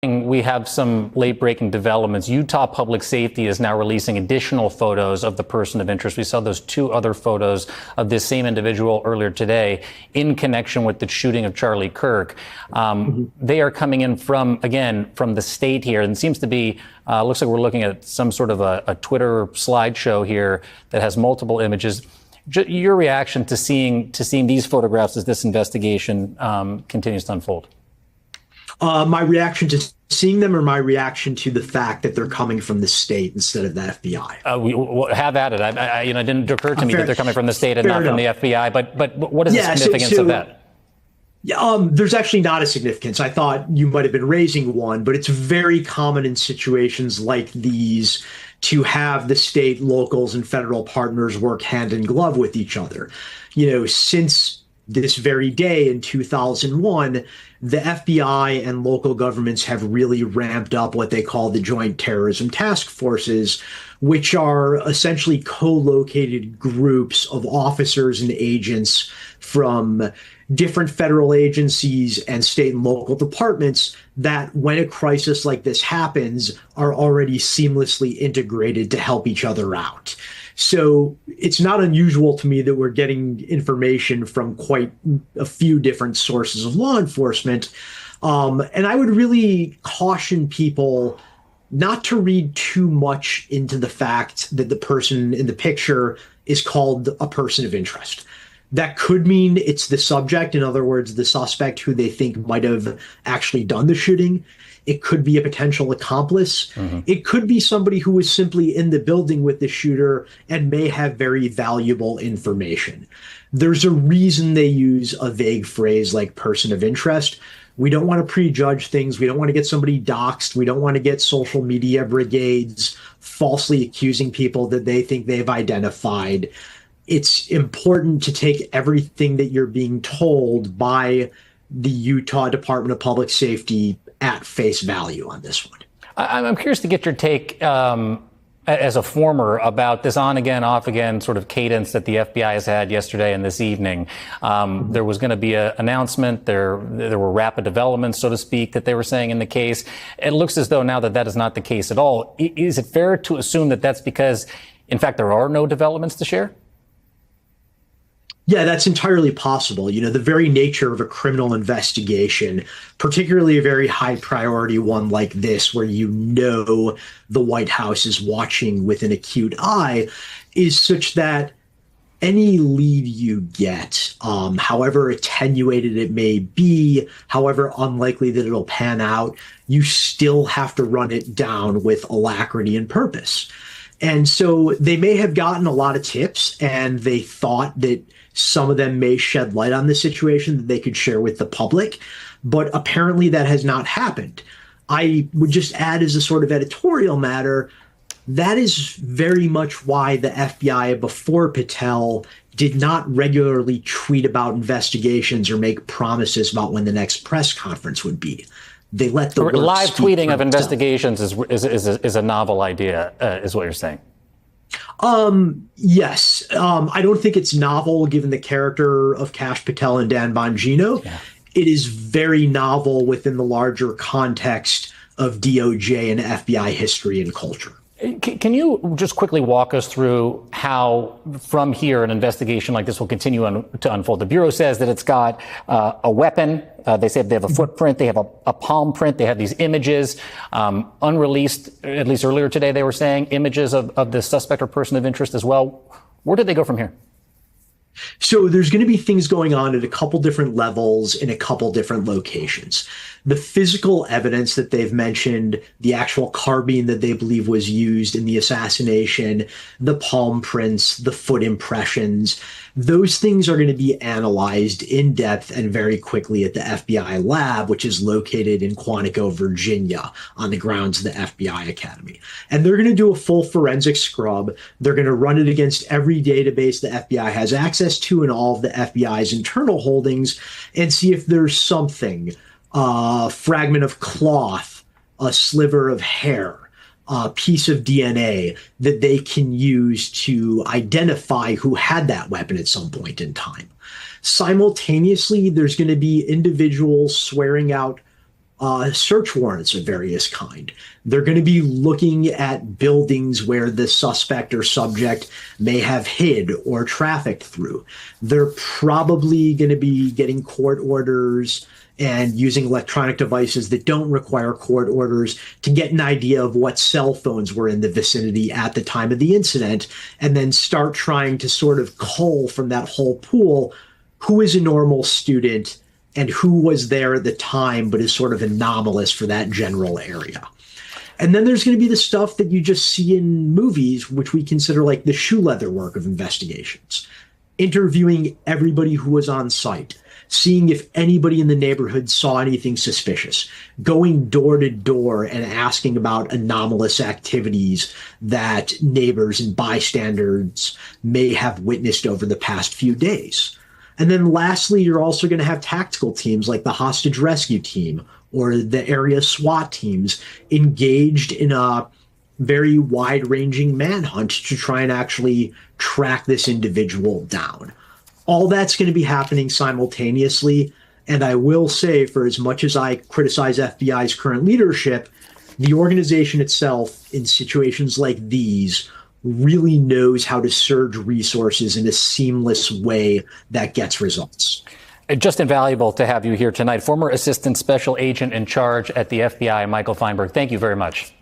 We have some late-breaking developments. Utah Public Safety is now releasing additional photos of the person of interest. We saw those two other photos of this same individual earlier today in connection with the shooting of Charlie Kirk. They are coming in from the state here, and it seems to be, looks like we're looking at some sort of a Twitter slideshow here that has multiple images. Your reaction to seeing these photographs as this investigation continues to unfold? My reaction to seeing them, or my reaction to the fact that they're coming from the state instead of the FBI? We have at it. It didn't occur to me that they're coming from the state and not from the FBI. But what is the significance of that? There's actually not a significance. I thought you might have been raising one, but it's very common in situations like these to have the state, locals, and federal partners work hand in glove with each other. Since this very day in 2001, the FBI and local governments have really ramped up what they call the Joint Terrorism Task Forces, which are essentially co-located groups of officers and agents from different federal agencies and state and local departments that, when a crisis like this happens, are already seamlessly integrated to help each other out. So it's not unusual to me that we're getting information from quite a few different sources of law enforcement. And I would really caution people not to read too much into the fact that the person in the picture is called a person of interest. That could mean it's the subject, in other words, the suspect who they think might have actually done the shooting. It could be a potential accomplice. It could be somebody who was simply in the building with the shooter and may have very valuable information. There's a reason they use a vague phrase like person of interest. We don't want to prejudge things. We don't want to get somebody doxxed. We don't want to get social media brigades falsely accusing people that they think they've identified. It's important to take everything that you're being told by the Utah Department of Public Safety at face value on this one. I'm curious to get your take as a former about this on again, off again sort of cadence that the FBI has had yesterday and this evening. There was going to be an announcement. There were rapid developments, so to speak, that they were saying in the case. It looks as though now that is not the case at all. Is it fair to assume that that's because, in fact, there are no developments to share? Yeah, that's entirely possible. The very nature of a criminal investigation, particularly a very high priority one like this, where the White House is watching with an acute eye, is such that any lead you get, however attenuated it may be, however unlikely that it'll pan out, you still have to run it down with alacrity and purpose. And so they may have gotten a lot of tips, and they thought that some of them may shed light on the situation that they could share with the public, but apparently that has not happened. I would just add, as a sort of editorial matter, that is very much why the FBI before Patel did not regularly tweet about investigations or make promises about when the next press conference would be. They let the live tweeting of investigations is a novel idea, is what you're saying. Yes. I don't think it's novel given the character of Kash Patel and Dan Bongino. Yeah. It is very novel within the larger context of DOJ and FBI history and culture. Can you just quickly walk us through how, from here, an investigation like this will continue to unfold? The Bureau says that it's got a weapon. They say they have a footprint. They have a palm print. They have these images, unreleased, at least earlier today, they were saying, images of the suspect or person of interest as well. Where did they go from here? So there's going to be things going on at a couple different levels in a couple different locations. The physical evidence that they've mentioned, the actual carbine that they believe was used in the assassination, the palm prints, the foot impressions, those things are going to be analyzed in depth and very quickly at the FBI lab, which is located in Quantico, Virginia, on the grounds of the FBI Academy. And they're going to do a full forensic scrub. They're going to run it against every database the FBI has access to and all of the FBI's internal holdings and see if there's something, a fragment of cloth, a sliver of hair, a piece of DNA that they can use to identify who had that weapon at some point in time. Simultaneously, there's going to be individuals swearing out search warrants of various kind. They're going to be looking at buildings where the suspect or subject may have hid or trafficked through. They're probably going to be getting court orders and using electronic devices that don't require court orders to get an idea of what cell phones were in the vicinity at the time of the incident, and then start trying to sort of cull from that whole pool who is a normal student and who was there at the time but is sort of anomalous for that general area. And then there's going to be the stuff that you just see in movies, which we consider like the shoe leather work of investigations. Interviewing everybody who was on site, seeing if anybody in the neighborhood saw anything suspicious, going door to door and asking about anomalous activities that neighbors and bystanders may have witnessed over the past few days. And then lastly, you're also going to have tactical teams like the hostage rescue team or the area SWAT teams engaged in a very wide-ranging manhunt to try and actually track this individual down. All that's going to be happening simultaneously. And I will say, for as much as I criticize FBI's current leadership, the organization itself in situations like these really knows how to surge resources in a seamless way that gets results. Just invaluable to have you here tonight. Former Assistant Special Agent in Charge at the FBI, Michael Feinberg. Thank you very much.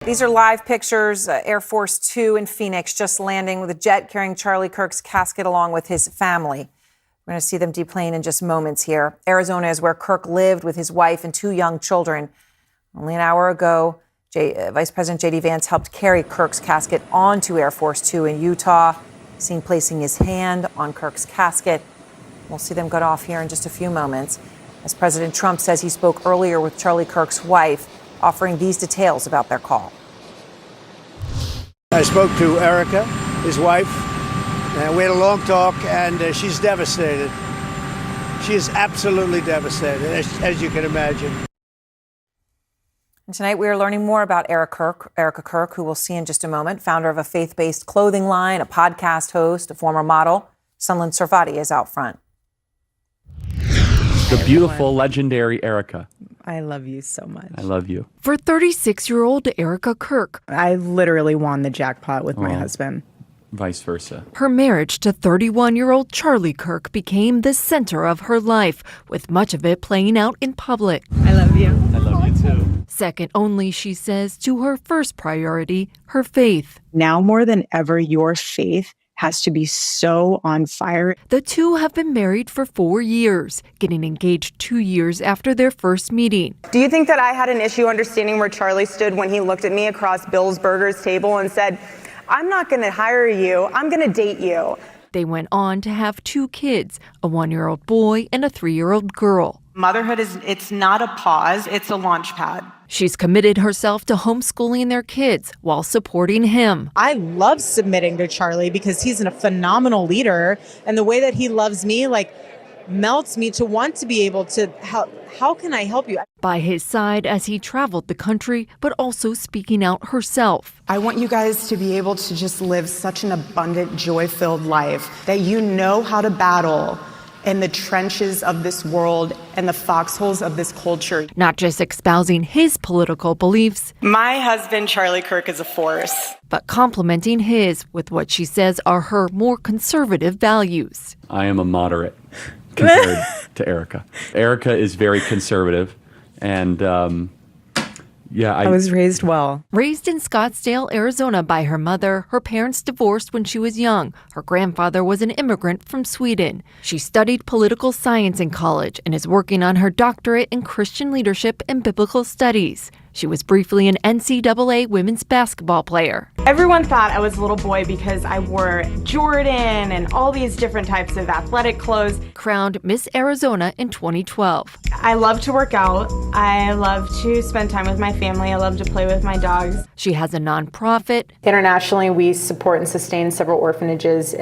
These are live pictures. Air Force Two in Phoenix just landing with a jet carrying Charlie Kirk's casket along with his family. We're going to see them deplane in just moments here. Arizona is where Kirk lived with his wife and 2 young children. Only an hour ago, Vice President J.D. Vance helped carry Kirk's casket onto Air Force Two in Utah, seen placing his hand on Kirk's casket. We'll see them get off here in just a few moments. As President Trump says he spoke earlier with Charlie Kirk's wife, offering these details about their call. I spoke to Erica, his wife, and we had a long talk, and she's devastated. She is absolutely devastated, as you can imagine. And tonight we are learning more about Erica Kirk, who we'll see in just a moment, founder of a faith-based clothing line, a podcast host, a former model. Sunland Sarvati is out front. The beautiful, legendary Erica. I love you so much. I love you. For 36-year-old Erica Kirk, I literally won the jackpot with my husband. Vice versa. her marriage to 31-year-old Charlie Kirk became the center of her life, with much of it playing out in public. I love you. I love you too. Second only, she says, to her first priority, her faith. Now more than ever, your faith has to be so on fire. The two have been married for 4 years, getting engaged 2 years after their first meeting. Do you think that I had an issue understanding where Charlie stood when he looked at me across Bill's Burgers table and said, I'm not going to hire you, I'm going to date you? They went on to have 2 kids, a 1-year-old boy and a 3-year-old girl. Motherhood it's not a pause, it's a launch pad. She's committed herself to homeschooling their kids while supporting him. I love submitting to Charlie because he's a phenomenal leader, and the way that he loves me, melts me to want to be able to help. How can I help you? By his side as he traveled the country, but also speaking out herself. I want you guys to be able to just live such an abundant, joy-filled life that you know how to battle in the trenches of this world and the foxholes of this culture. Not just espousing his political beliefs, My husband, Charlie Kirk, is a force. but complementing his with what she says are her more conservative values. I am a moderate compared to Erica. Erica is very conservative, and I was raised well. Raised in Scottsdale, Arizona by her mother, her parents divorced when she was young. Her grandfather was an immigrant from Sweden. She studied political science in college and is working on her doctorate in Christian leadership and biblical studies. She was briefly an NCAA women's basketball player. Everyone thought I was a little boy because I wore Jordan and all these different types of athletic clothes. Crowned Miss Arizona in 2012. I love to work out. I love to spend time with my family. I love to play with my dogs. She has a nonprofit. Internationally, we support and sustain several orphanages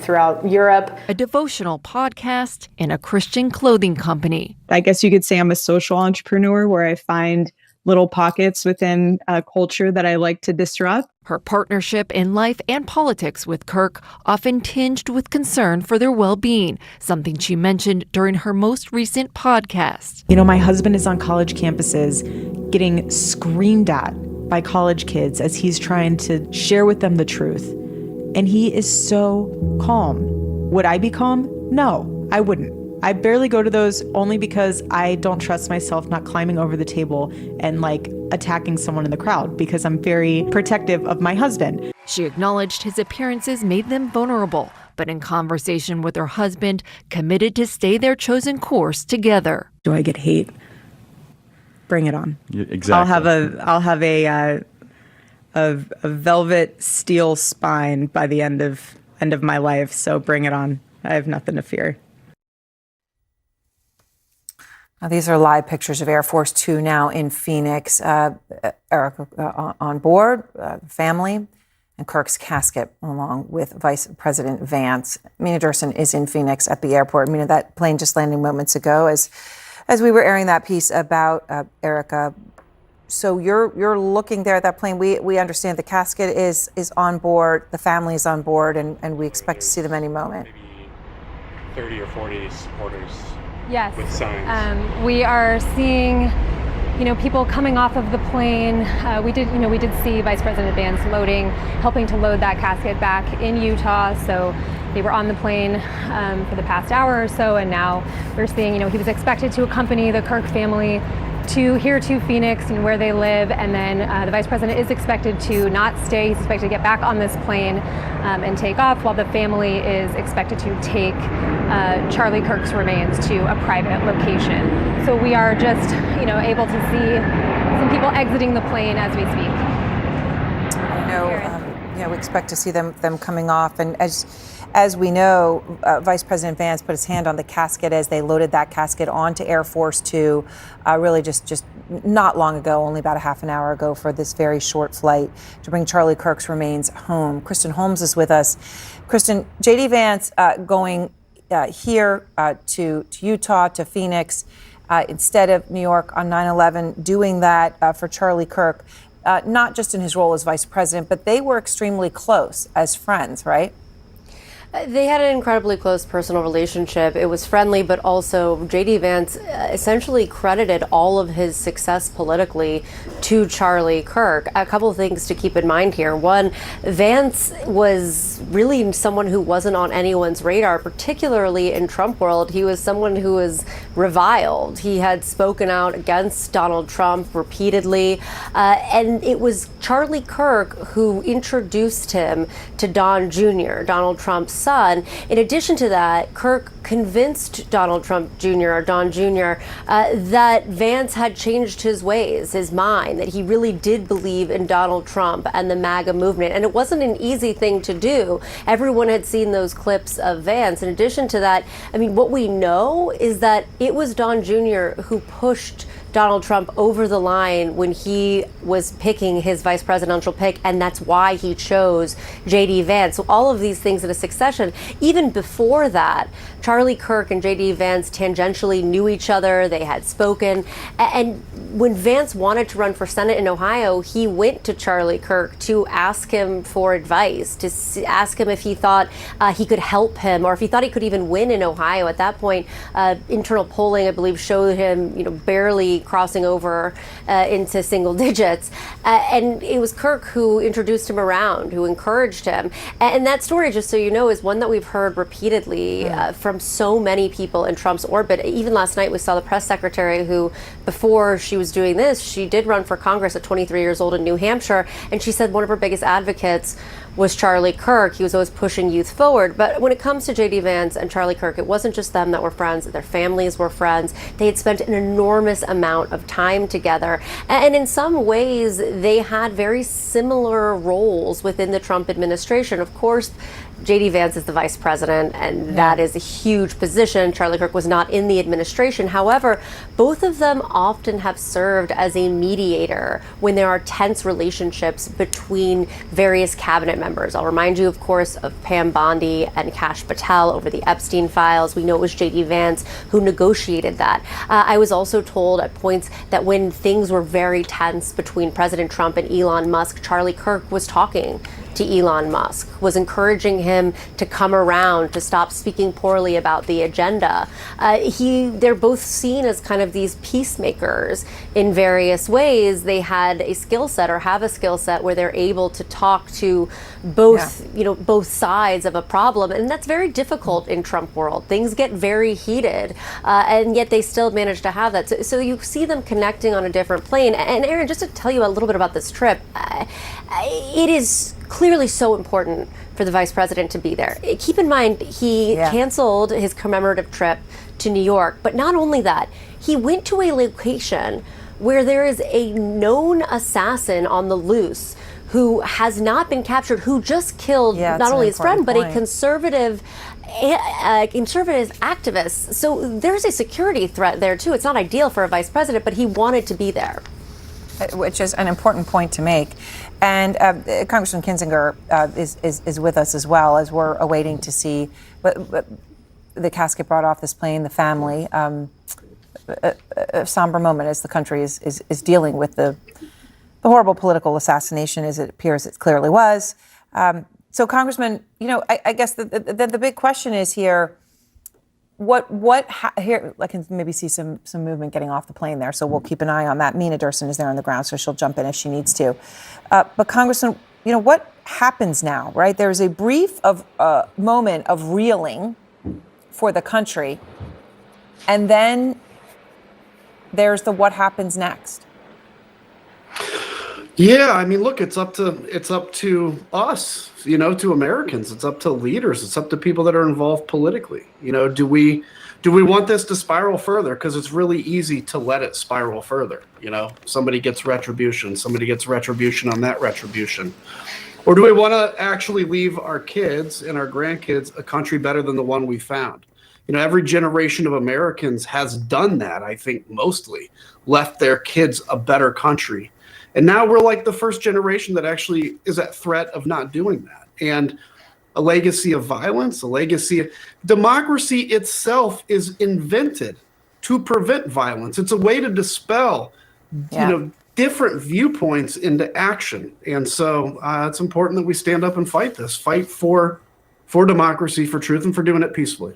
throughout Europe. A devotional podcast, and a Christian clothing company. I guess you could say I'm a social entrepreneur where I find little pockets within a culture that I like to disrupt. Her partnership in life and politics with Kirk often tinged with concern for their well-being, something she mentioned during her most recent podcast. You know, my husband is on college campuses getting screamed at by college kids as he's trying to share with them the truth. And he is so calm. Would I be calm? No, I wouldn't. I barely go to those only because I don't trust myself not climbing over the table and like attacking someone in the crowd because I'm very protective of my husband. She acknowledged his appearances made them vulnerable, but in conversation with her husband, committed to stay their chosen course together. Do I get hate? Bring it on. Yeah, exactly. I'll have a velvet steel spine by the end of my life, so bring it on. I have nothing to fear. Now, these are live pictures of Air Force Two now in Phoenix. Erica on board, family, and Kirk's casket, along with Vice President Vance. Mina Durson is in Phoenix at the airport. Mina, that plane just landing moments ago as we were airing that piece about Erica. So you're looking there at that plane. We understand the casket is on board, the family is on board, and we expect to see them any moment. Maybe 30 or 40 supporters. Yes. With signs. We are seeing, people coming off of the plane. We did see Vice President Vance helping to load that casket back in Utah. So they were on the plane for the past hour or so, and now we're seeing, he was expected to accompany the Kirk family here to Phoenix, where they live, and then the Vice President is expected to not stay. He's expected to get back on this plane and take off, while the family is expected to take Charlie Kirk's remains to a private location. So we are just, able to see some people exiting the plane as we speak. We expect to see them coming off, and as we know, Vice President Vance put his hand on the casket as they loaded that casket onto Air Force Two, really just not long ago, only about a half an hour ago, for this very short flight to bring Charlie Kirk's remains home. Kristen Holmes is with us. Kristen, J.D. Vance going here to Utah, to Phoenix, instead of New York on 9/11, doing that for Charlie Kirk, not just in his role as vice president, but they were extremely close as friends, right? They had an incredibly close personal relationship. It was friendly, but also J.D. Vance essentially credited all of his success politically to Charlie Kirk. A couple of things to keep in mind here. One, Vance was really someone who wasn't on anyone's radar, particularly in Trump world. He was someone who was reviled. He had spoken out against Donald Trump repeatedly, and it was Charlie Kirk who introduced him to Don Jr., Donald Trump's son. In addition to that, Kirk convinced Donald Trump Jr. or Don Jr. That Vance had changed his ways, his mind, that he really did believe in Donald Trump and the MAGA movement. And it wasn't an easy thing to do. Everyone had seen those clips of Vance. In addition to that, what we know is that it was Don Jr. who pushed Donald Trump over the line when he was picking his vice presidential pick, and that's why he chose J.D. Vance. So all of these things in a succession. Even before that, Charlie Kirk and J.D. Vance tangentially knew each other. They had spoken. And when Vance wanted to run for Senate in Ohio, he went to Charlie Kirk to ask him for advice, to ask him if he thought he could help him, or if he thought he could even win in Ohio. At that point, internal polling, I believe, showed him, barely crossing over into single digits. And it was Kirk who introduced him around, who encouraged him. And that story, just so you know, is one that we've heard repeatedly from so many people in Trump's orbit. Even last night, we saw the press secretary who, before she was doing this, she did run for Congress at 23 years old in New Hampshire. And she said one of her biggest advocates was Charlie Kirk. He was always pushing youth forward. But when it comes to J.D. Vance and Charlie Kirk, it wasn't just them that were friends. Their families were friends. They had spent an enormous amount of time together. And in some ways, they had very similar roles within the Trump administration. Of course, J.D. Vance is the vice president, and that is a huge position. Charlie Kirk was not in the administration. However, both of them often have served as a mediator when there are tense relationships between various cabinet members. I'll remind you, of course, of Pam Bondi and Kash Patel over the Epstein files. We know it was J.D. Vance who negotiated that. I was also told at points that when things were very tense between President Trump and Elon Musk, Charlie Kirk was talking to Elon Musk, was encouraging him to come around, to stop speaking poorly about the agenda. They're both seen as kind of these peacemakers in various ways. They had a skill set, or have a skill set, where they're able to talk to both, both sides of a problem, and that's very difficult in Trump world. Things get very heated, and yet they still manage to have that. So you see them connecting on a different plane. And Aaron, just to tell you a little bit about this trip, it is clearly so important for the vice president to be there. Keep in mind, he canceled his commemorative trip to New York, but not only that, he went to a location where there is a known assassin on the loose who has not been captured, who just killed not only his friend, but a conservative activist. So there's a security threat there too. It's not ideal for a vice president, but he wanted to be there. Which is an important point to make. And Congressman Kinzinger is with us as well, as we're awaiting to see the casket brought off this plane, the family. A somber moment as the country is dealing with the horrible political assassination, as it appears it clearly was. So, Congressman, I guess the big question is here, here I can maybe see some movement getting off the plane there, so we'll keep an eye on that. Mina Durson is there on the ground, so she'll jump in if she needs to. But Congressman, what happens now, right? There's a brief moment of reeling for the country, and then there's the what happens next. Yeah, I mean, look, it's up to us, to Americans. It's up to leaders. It's up to people that are involved politically. Do we want this to spiral further? Because it's really easy to let it spiral further. Somebody gets retribution. Somebody gets retribution on that retribution. Or do we want to actually leave our kids and our grandkids a country better than the one we found? Every generation of Americans has done that, I think, mostly left their kids a better country. And now we're like the first generation that actually is at threat of not doing that. And a legacy of violence, a legacy of democracy itself is invented to prevent violence. It's a way to dispel, different viewpoints into action. And so it's important that we stand up and fight for democracy, for truth, and for doing it peacefully.